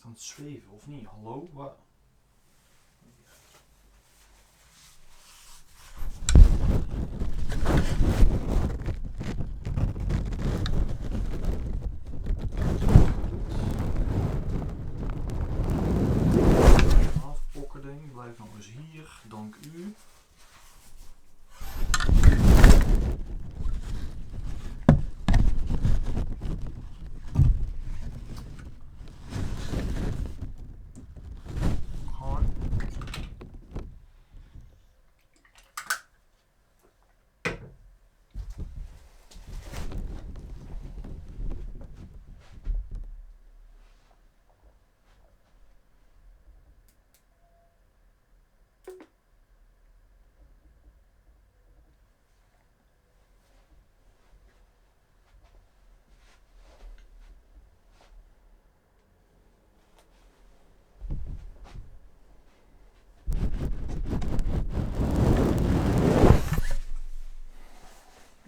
aan het zweven, of niet? Hallo? Wat? Afpokkerding, blijf nog eens hier. Dank u.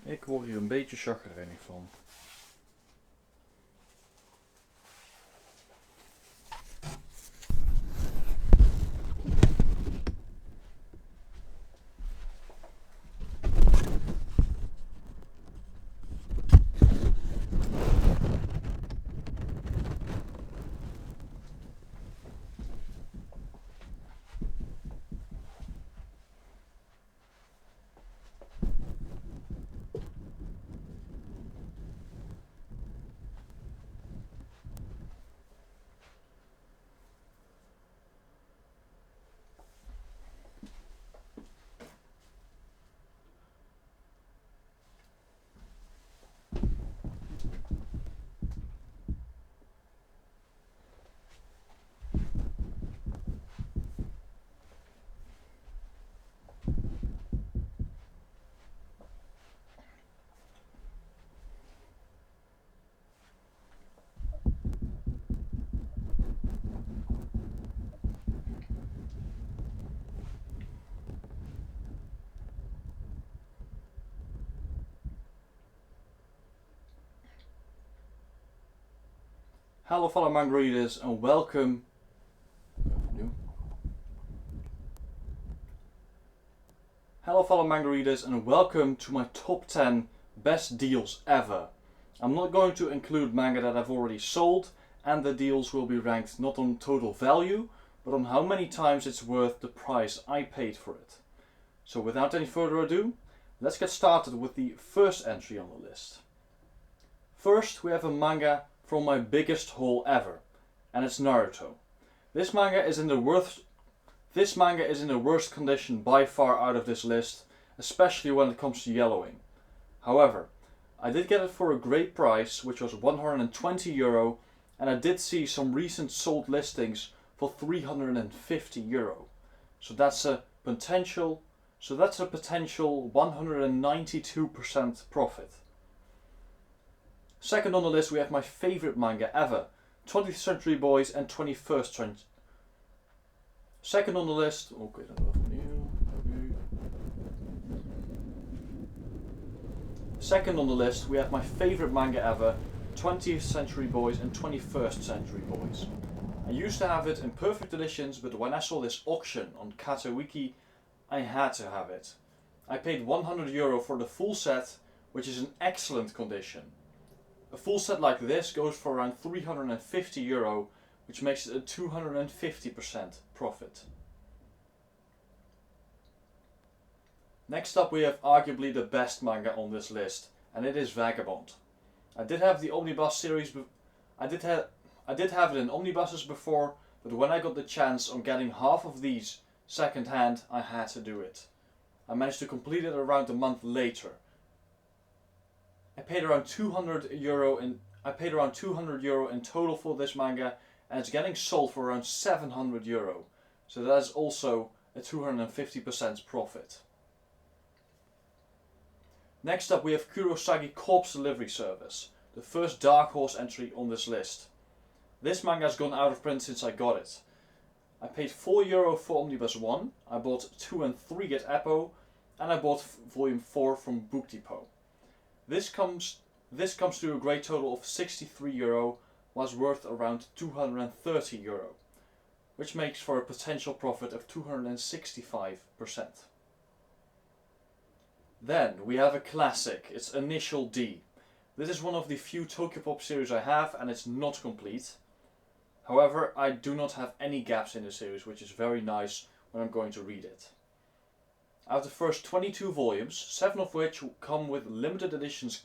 Ik word hier een beetje chagrijnig van. Hello fellow manga readers and welcome. Hello fellow manga readers and welcome to my top 10 best deals ever. I'm not going to include manga that I've already sold, and the deals will be ranked not on total value, but on how many times it's worth the price I paid for it. So without any further ado, let's get started with the first entry on the list. First we have a manga from my biggest haul ever, and it's Naruto. This manga is in the worst condition by far out of this list, especially when it comes to yellowing. However, I did get it for a great price, which was €120, and I did see some recent sold listings for €350. So that's a potential 192% profit. Second on the list we have my favorite manga ever, 20th Century Boys and 21st Century. Second on the list, Second on the list we have my favorite manga ever, 20th Century Boys and 21st Century Boys. I used to have it in perfect editions, but when I saw this auction on Katowiki, I had to have it. I paid €100 for the full set, which is in excellent condition. A full set like this goes for around €350, which makes it a 250% profit. Next up we have arguably the best manga on this list, and it is Vagabond. I did have the omnibus series, I did have it in omnibuses before, but when I got the chance on getting half of these second hand, I had to do it. I managed to complete it around a month later. I paid around €200 in total for this manga, and it's getting sold for around €700. So that is also a 250% profit. Next up we have Kurosagi Corpse Delivery Service, the first Dark Horse entry on this list. This manga has gone out of print since I got it. I paid €4 for Omnibus 1, I bought 2 and 3 at Eppo, and I bought volume 4 from Book Depot. This comes to a great total of €63, was worth around €230, which makes for a potential profit of 265%. Then we have a classic, it's Initial D. This is one of the few Tokyopop series I have, and it's not complete. However, I do not have any gaps in the series, which is very nice when I'm going to read it. I have the first 22 volumes, 7 of which come with limited editions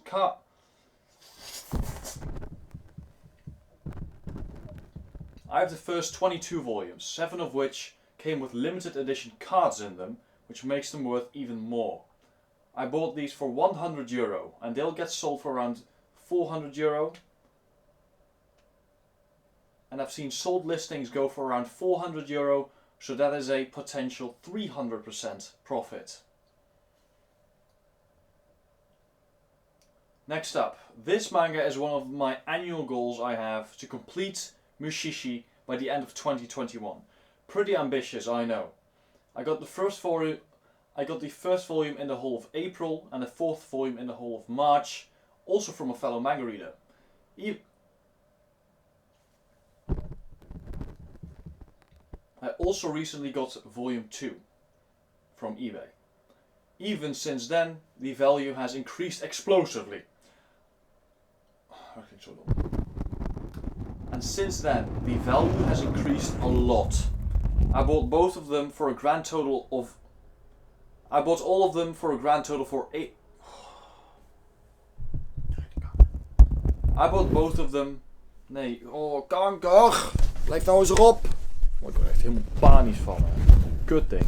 I have the first 22 volumes, 7 of which came with limited edition cards in them, which makes them worth even more. I bought these for €100 and they'll get sold for around €400. And I've seen sold listings go for around €400, so that is a potential 300% profit. Next up, this manga is one of my annual goals I have to complete Mushishi by the end of 2021. Pretty ambitious, I know. I got the first volume in the whole of April and the fourth volume in the whole of March, also from a fellow manga reader. I also recently got volume 2 from eBay. Even since then, the value has increased explosively. And since then, the value has increased a lot. I bought both of them for a grand total of... I bought all of them for a grand total for 8... I bought both of them... Nee, oh kanker! Blijf nou eens erop! Oh, ik word echt helemaal panisch van. Kut ding.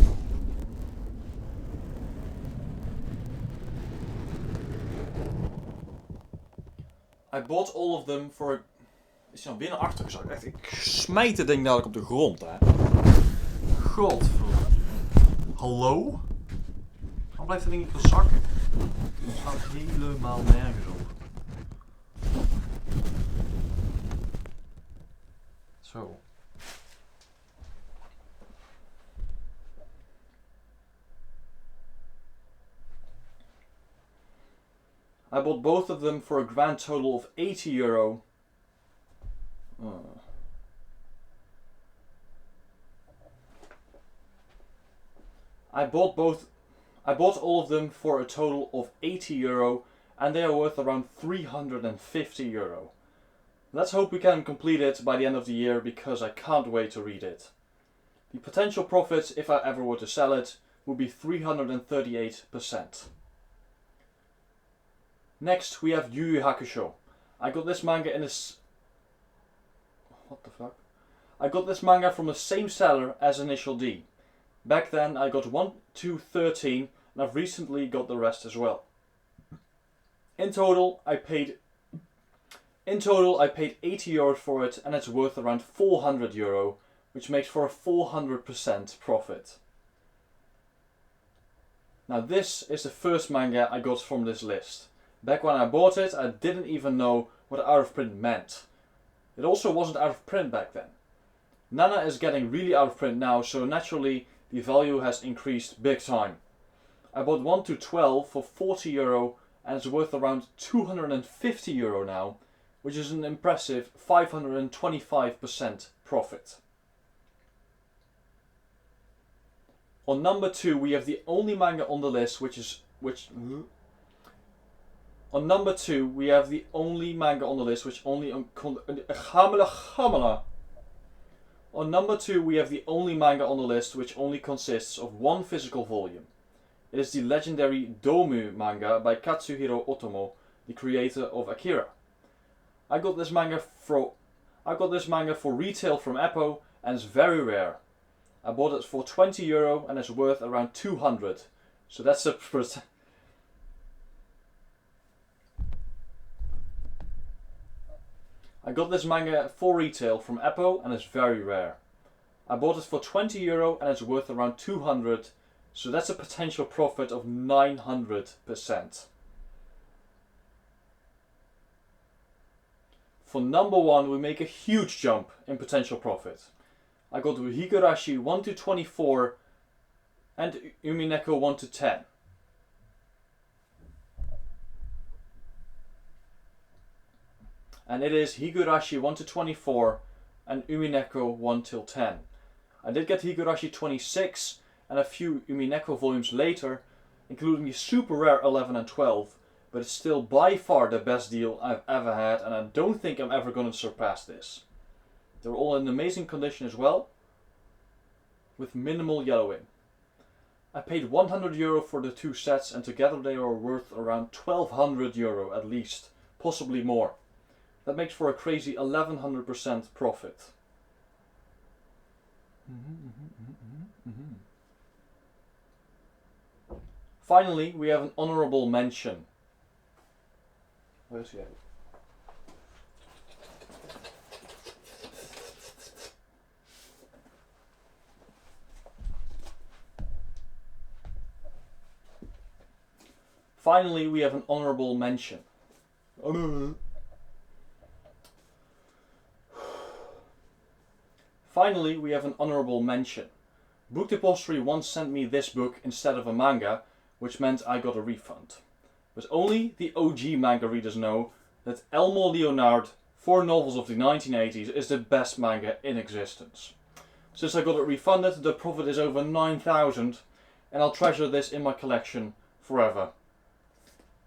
I bought all of them for... Is hij nou weer naar achter gezakt? Echt, ik smijt het ding dadelijk op de grond, hè. Godverdomme. Hallo? Waarom blijft dat ding niet zakken? Het slaat helemaal nergens op. Zo. I bought both of them for a grand total of €80. I bought all of them for a total of €80 and they are worth around €350. Let's hope we can complete it by the end of the year because I can't wait to read it. The potential profit, if I ever were to sell it, would be 338%. Next we have Yu Yu Hakusho. I got this manga in a... What the fuck? I got this manga from the same seller as Initial D. Back then I got 1 to 13 and I've recently got the rest as well. In total I paid €80 for it and it's worth around €400, which makes for a 400% profit. Now this is the first manga I got from this list. Back when I bought it, I didn't even know what out of print meant. It also wasn't out of print back then. Nana is getting really out of print now, so naturally the value has increased big time. I bought 1 to 12 for €40 and it's worth around €250 now, which is an impressive 525% profit. On number 2 we have the only manga on the list On number 2 we have the only manga on the list which only consists of one physical volume. It is the legendary Domu manga by Katsuhiro Otomo, the creator of Akira. I got this manga for retail from Eppo and it's very rare. I bought it for €20 and it's worth around 200. So that's a I got this manga for retail from Eppo and it's very rare. I bought it for €20 and it's worth around 200, so that's a potential profit of 900%. For number 1 we make a huge jump in potential profit. I got Higurashi 1 to 24 and Umineko 1 to 10. and it is Higurashi 1 to 24 and Umineko 1 till 10. I did get Higurashi 26 and a few Umineko volumes later, including the super rare 11 and 12, but it's still by far the best deal I've ever had, and I don't think I'm ever going to surpass this. They're all in amazing condition as well, with minimal yellowing. I paid €100 for the 2 sets, and together they are worth around €1,200 at least, possibly more. That makes for a crazy 1100% profit. Finally, we have an honorable mention. Where's he at? Finally, we have an honorable mention. Finally, we have an honorable mention. Book Depository once sent me this book instead of a manga, which meant I got a refund. But only the OG manga readers know that Elmo Leonard, 4 novels of the 1980s, is the best manga in existence. Since I got it refunded, the profit is over 9,000, and I'll treasure this in my collection forever.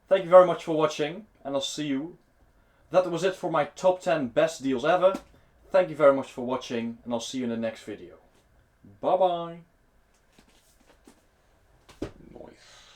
Thank you very much for watching, and I'll see you. That was it for my top 10 best deals ever. Thank you very much for watching, and I'll see you in the next video. Bye bye. Nice.